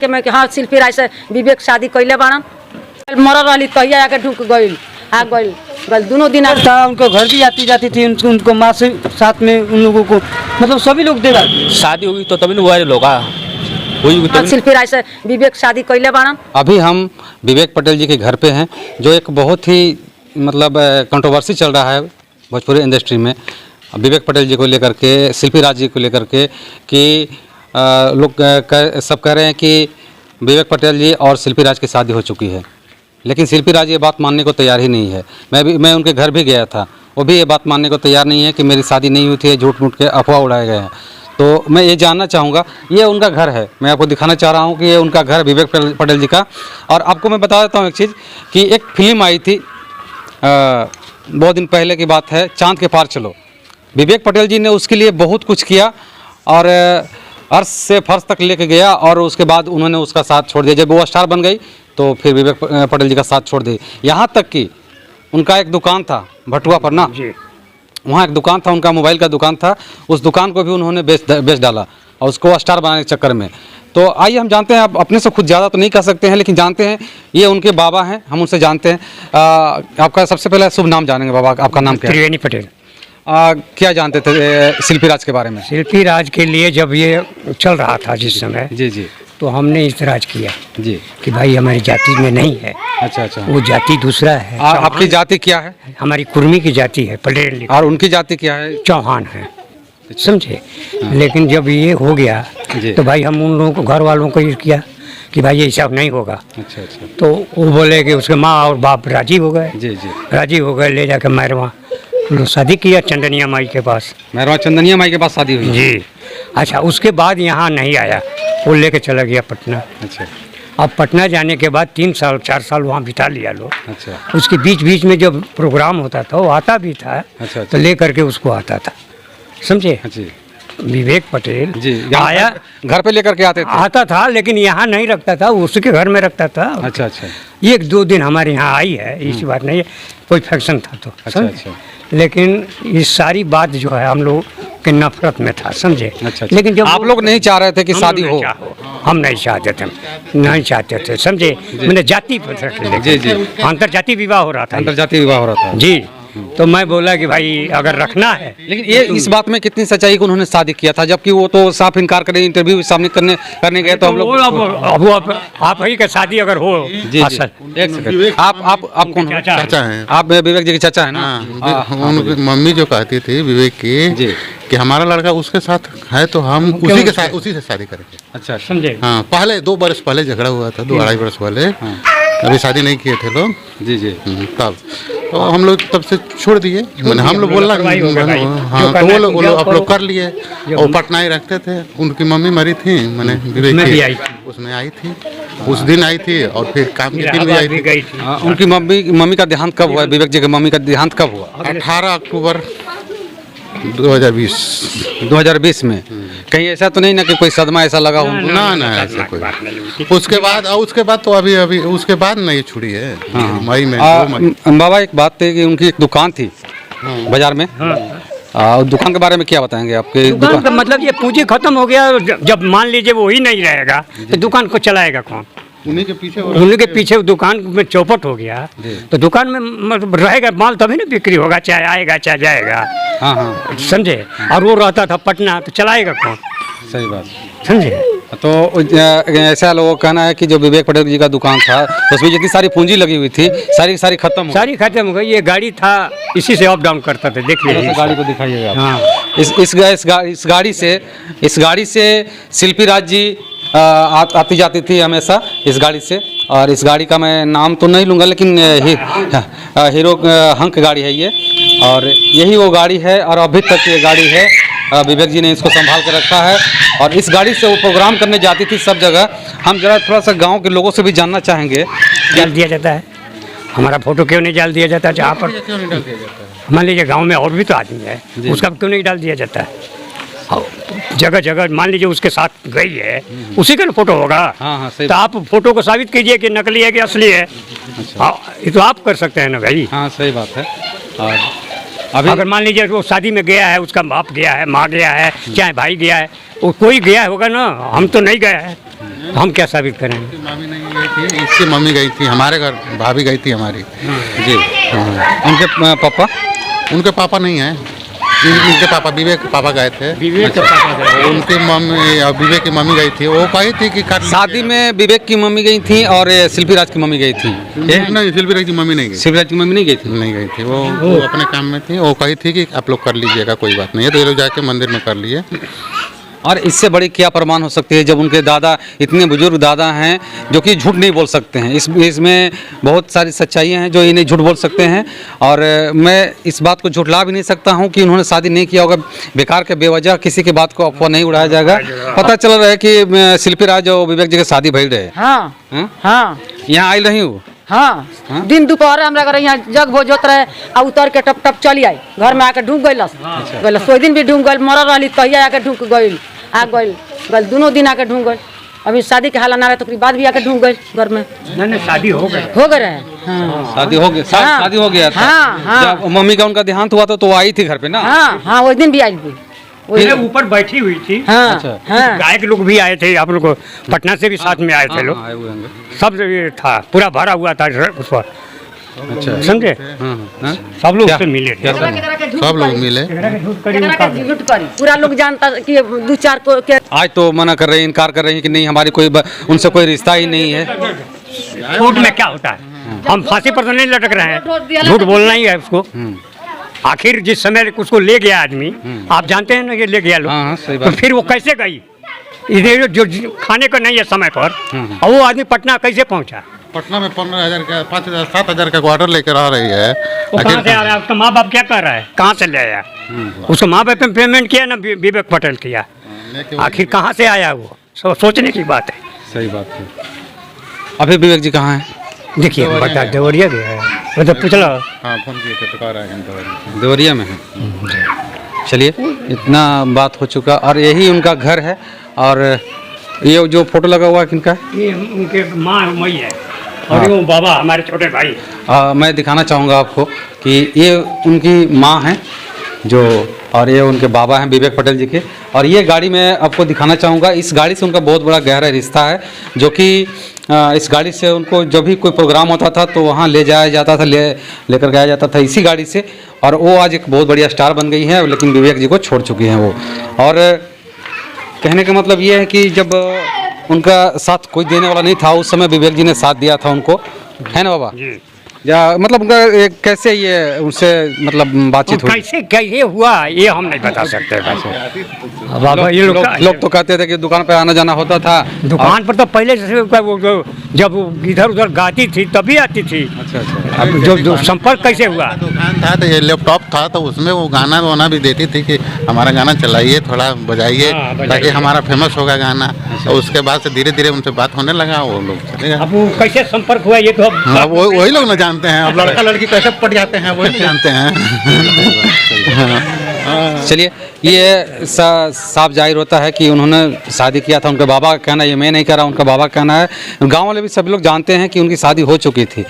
के मैं हाँ शिल्पी राय से विवेक शादी कैले बाड़न मरल रही तहिया आके ढुक गई आ गई दोनों दिन था। उनको घर भी आती जाती थी, उनको माँ से साथ में उन लोगों को मतलब सभी लोग देगा। शादी होगी तो तभी वायरल होगा। शिल्पी राय से विवेक शादी कैले बाड़न। अभी हम विवेक पटेल जी के घर पे हैं, जो एक बहुत ही मतलब कंट्रोवर्सी चल रहा है भोजपुरी इंडस्ट्री में विवेक पटेल जी को लेकर के, शिल्पी राज जी को लेकर के कि लोग सब कह रहे हैं कि विवेक पटेल जी और शिल्पी राज की शादी हो चुकी है, लेकिन शिल्पी राज ये बात मानने को तैयार ही नहीं है। मैं उनके घर भी गया था, वो भी ये बात मानने को तैयार नहीं है कि मेरी शादी नहीं हुई थी, झूठ मूठ के अफवाह उड़ाए गए हैं। तो मैं ये जानना चाहूँगा, ये उनका घर है, मैं आपको दिखाना चाह रहा हूँ कि ये उनका घर विवेक पटेल जी का। और आपको मैं बता देता हूँ एक चीज़ कि एक फिल्म आई थी बहुत दिन पहले की बात है, चांद के पार चलो। विवेक पटेल जी ने उसके लिए बहुत कुछ किया और अर्श से फर्श तक लेके गया, और उसके बाद उन्होंने उसका साथ छोड़ दिया। जब वो स्टार बन गई तो फिर विवेक पटेल जी का साथ छोड़ दी। यहाँ तक कि उनका एक दुकान था भटुआ पर ना, वहाँ एक दुकान था, उनका मोबाइल का दुकान था, उस दुकान को भी उन्होंने बेच डाला और उसको स्टार बनाने के चक्कर में। तो आइए हम जानते हैं, आप अपने से खुद ज़्यादा तो नहीं कह सकते हैं, लेकिन जानते हैं ये उनके बाबा हैं, हम उनसे जानते हैं। आपका सबसे पहले शुभ नाम जानेंगे बाबा, आपका नाम क्या है? त्रिवेणी पटेल। क्या जानते थे शिल्पी राज के बारे में? शिल्पी राज के लिए जब ये चल रहा था जिस समय, जी तो हमने इतराज किया जी कि भाई हमारी जाति में नहीं है। अच्छा वो जाति दूसरा है। आपकी जाति क्या है? हमारी कुर्मी की जाति है, पटेल। और उनकी जाति क्या है? चौहान है, समझे। लेकिन जब ये हो गया तो भाई हम उन लोगों को, घर वालों को ये किया कि भाई ये हिसाब नहीं होगा। अच्छा। तो वो बोले कि उसके माँ और बाप राजी हो गए। जी राजी हो गए, ले जाकर मैरवा शादी किया चंदनिया माई के पास। मैरवा चंदनिया माई के पास शादी हुई जी। अच्छा, उसके बाद यहाँ नहीं आया, वो लेके चला गया पटना। अच्छा। अब पटना जाने के बाद 3 साल 4 साल वहाँ बिता लिया लोग। अच्छा। उसके बीच में जब प्रोग्राम होता था वो आता भी था। अच्छा। तो ले करके उसको आता था, समझे। जी। विवेक पटेल जी आया, घर पे लेकर के आता था, लेकिन यहाँ नहीं रखता था, उसके घर में रखता था। अच्छा। 1-2 दिन हमारे यहाँ आई है, इसी बात नहीं है, कोई फंक्शन था तो। अच्छा। लेकिन ये सारी बात जो है हम लोग के नफरत में था, समझे। अच्छा। लेकिन जब आप लोग नहीं चाह रहे थे कि शादी हो? हम नहीं चाहते थे, समझे। मैंने जाति पर जी अंतर जाति विवाह हो रहा था। अंतर जाति विवाह हो रहा था जी। तो मैं बोला कि भाई अगर रखना है। लेकिन ये इस बात में कितनी सच्चाई कि उन्होंने शादी किया था, जबकि वो तो साफ इनकार करे, इंटरव्यू सामने करने गए तो हम लोग। अब आप ही का शादी अगर हो। जी। एक सेकंड, आप कौन हो? चाचा हैं। आप विवेक जी के चाचा है ना? उनकी मम्मी जो कहती थी विवेक की कि हमारा लड़का उसके साथ है तो हम उसी से शादी करेंगे। अच्छा, समझे। हाँ, पहले 2 बरस पहले झगड़ा हुआ था, 2-2.5 बरस पहले। अभी शादी नहीं किए थे लोग। जी। तब तो हम लोग तब से छोड़ दिए, मैंने हम लोग बोलना। हाँ, तो वो लोग आप लोग कर लिए। और पटना ही रखते थे। उनकी मम्मी मरी थी, मैंने विवेक की उसमें आई थी, उस दिन आई थी, और फिर काम के दिन भी आई थी। उनकी मम्मी का देहांत कब हुआ? विवेक जी की मम्मी का देहांत कब हुआ? 18 अक्टूबर 2020 में। कहीं ऐसा तो नहीं ना कि कोई सदमा ऐसा लगा हो? ना ऐसा कोई बात नहीं। उसके बाद तो अभी उसके बाद नहीं छुड़ी है। मई में बाबा एक बात थी कि उनकी एक दुकान थी बाजार में। दुकान के बारे में क्या बताएंगे? आपके दुकान का मतलब ये पूंजी खत्म हो गया, जब मान लीजिए वो ही नहीं रहेगा तो दुकान को चलाएगा कौन? उन्हीं के पीछे दुकान में चौपट हो गया तो दुकान में मतलब रहेगा माल, तभी ना बिक्री होगा, चाहे आएगा चाहे जाएगा। हाँ, समझे। और वो रहता था पटना, तो चलाएगा कौन? सही बात, समझे। तो ऐसा लोगों का कहना है कि जो विवेक पटेल जी का दुकान था उसमें जितनी सारी पूंजी लगी हुई थी सारी खत्म हो गई। ये गाड़ी था, इसी से अप डाउन करता था, देख लीजिए। गाड़ी को दिखाइएगा। हाँ। इस गाड़ी से शिल्पी राज जी आती जाती थी हमेशा इस गाड़ी से। और इस गाड़ी का मैं नाम तो नहीं लूँगा, लेकिन हीरो हंक गाड़ी है ये, और यही वो गाड़ी है। और अभी तक ये गाड़ी है, विवेक जी ने इसको संभाल कर रखा है। और इस गाड़ी से वो प्रोग्राम करने जाती थी सब जगह। हम जरा थोड़ा सा गांव के लोगों से भी जानना चाहेंगे। डाल दिया जाता है हमारा फोटो, क्यों नहीं डाल दिया जाता? जहाँ पर मान लीजिए गाँव में और भी तो आदमी है, उसका क्यों नहीं डाल दिया जाता है? जगह जगह मान लीजिए उसके साथ गई है, उसी का फोटो होगा। हाँ, तो आप फोटो को साबित कीजिए कि नकली है कि असली है। अच्छा। ये तो आप कर सकते हैं ना भाई। हाँ, सही बात है। और अभी अगर मान लीजिए वो शादी में गया है, उसका बाप गया है, माँ गया है, चाहे भाई गया है, वो कोई गया होगा ना, हम तो नहीं गए हैं। तो हम क्या साबित करेंगे? मामी नहीं गई थी, इसकी मम्मी गई थी हमारे घर, भाभी गई थी हमारी। जी उनके पापा उनके पापा नहीं है, इनके पापा विवेक पापा गए थे। विवेक के पापा गए। उनकी मम्मी विवेक की मम्मी गई थी, वो कही थी कि कर शादी में विवेक की मम्मी गई थी और शिल्पी राज की मम्मी गई थी। नहीं, शिल्पी की मम्मी नहीं गई, शिल्पी राज की मम्मी नहीं गई थी। नहीं गई थी। वो अपने काम में थी। वो कही थी कि आप लोग कर लीजिएगा, कोई बात नहीं है। तो ये लोग जाके मंदिर में कर लिए। और इससे बड़ी क्या प्रमाण हो सकती है जब उनके दादा इतने बुजुर्ग दादा हैं जो कि झूठ नहीं बोल सकते हैं। इसमें बहुत सारी सच्चाइयाँ हैं जो इन्हें झूठ बोल सकते हैं। और मैं इस बात को झुठला भी नहीं सकता हूँ कि उन्होंने शादी नहीं किया होगा। बेकार के बेवजह किसी की बात को अफवाह नहीं उड़ाया जाएगा। पता चल रहा है कि शिल्पी राज और विवेक जी की शादी भई रहे। हाँ हाँ? हाँ यहाँ आई रही हूँ। हाँ, दिन दोपहर हमरा घर यहाँ जग भोज होत रहे आ उतर के टप टप चली आई घर में आके ढूंढ गइलस। गइलस ओइ दिन भी ढूंढ गइल, मरल रहली तहिया आके ढूंढ गइल, आ गइल दोनों दिन आके ढूंढ गइल। अभी शादी के हाल ना रहे तो बाद भी आके ढूंढ गइल घर में। नहीं शादी हो गई रहे। हाँ शादी हो गया शादी हो गया था। हाँ हाँ जब मम्मी का उनका देहांत हुआ था तो वो आई थी घर पे ना। हाँ हाँ उस दिन भी आई थी। ये ऊपर बैठी हुई थी। हाँ अच्छा। हाँ गायक लोग भी आए थे, आप लोग पटना से भी साथ में आए थे लोग। आए हुए होंगे। सब ये था, पूरा भरा हुआ था उस पर, अच्छा समझे? हाँ। सब लोग क्या? उससे मिले थे। सब लोग मिले। झूठ करी पूरा लोग जानता कि दो चार को के आज तो मना कर रहे हैं, इनकार कर रहे हैं कि नहीं हमारी उनसे कोई रिश्ता ही नहीं है। कोर्ट में क्या होता है? हम फांसी पर तो नहीं लटक रहे हैं, झूठ बोलना ही है उसको। आखिर जिस समय उसको ले गया आदमी, आप जानते हैं ना ये ले गया लोग, हाँ, सही तो बात। फिर वो कैसे गई? इधर जो खाने का नहीं है समय पर, और वो आदमी पटना कैसे पहुंचा? पटना में 15,000 का 5,000 7,000 का क्वार्टर लेकर आ रही है। वो कहाँ से आ रहा है? उसका माँ बाप क्या कर रहा है? कहाँ से ले आया? उसको माँ बाप ने पेमेंट किया ना, विवेक पटेल किया। आखिर कहाँ से आया वो? सोचने की बात है। सही बात है। अभी विवेक जी कहाँ हैं? देखिए बता, देवरिया गया है, वो तो पूछ लो। हाँ, फोन किए थे तो कह रहे हैं देवरिया में है। चलिए इतना बात हो चुका और यही उनका घर है। और ये जो फोटो लगा हुआ है किनका है? ये उनके माँ मई है और वो बाबा हमारे छोटे भाई। मैं दिखाना चाहूँगा आपको कि ये उनकी माँ हैं जो, और ये उनके बाबा हैं विवेक पटेल जी के। और ये गाड़ी मैं आपको दिखाना चाहूँगा। इस गाड़ी से उनका बहुत बड़ा गहरा रिश्ता है, जो कि इस गाड़ी से उनको जब भी कोई प्रोग्राम होता था तो वहाँ ले जाया जाता था, लेकर गया जाता था इसी गाड़ी से। और वो आज एक बहुत बढ़िया स्टार बन गई हैं, लेकिन विवेक जी को छोड़ चुकी हैं वो। और कहने का मतलब ये है कि जब उनका साथ कोई देने वाला नहीं था, उस समय विवेक जी ने साथ दिया था उनको, है ना बाबा? या मतलब उनका कैसे ये उनसे मतलब बातचीत हुई? कैसे क्या ये हुआ ये हम नहीं बता सकते। बाबा ये लोग तो कहते थे कि दुकान पे आना जाना होता था। दुकान पर तो पहले से वो जब वो इधर उधर गाती थी तभी आती थी। अच्छा। अब जो संपर्क कैसे हुआ? दुकान था तो ये लैपटॉप था, तो उसमें वो गाना वाना भी देती थी कि हमारा गाना चलाइए, थोड़ा बजाइए, ताकि हमारा फेमस होगा गाना। और उसके बाद से धीरे धीरे उनसे बात होने लगा, वो लोग चले गए। अब वो कैसे संपर्क हुआ ये तो अब वही लोग ना जानते हैं। अब लड़का लड़की कैसे पट जाते हैं वही जानते हैं। चलिए ये साफ जाहिर होता है कि उन्होंने शादी किया था। उनके बाबा का कहना, ये मैं नहीं कह रहा, उनका बाबा का कहना है। गांव वाले भी सभी लोग जानते हैं कि उनकी शादी हो चुकी थी।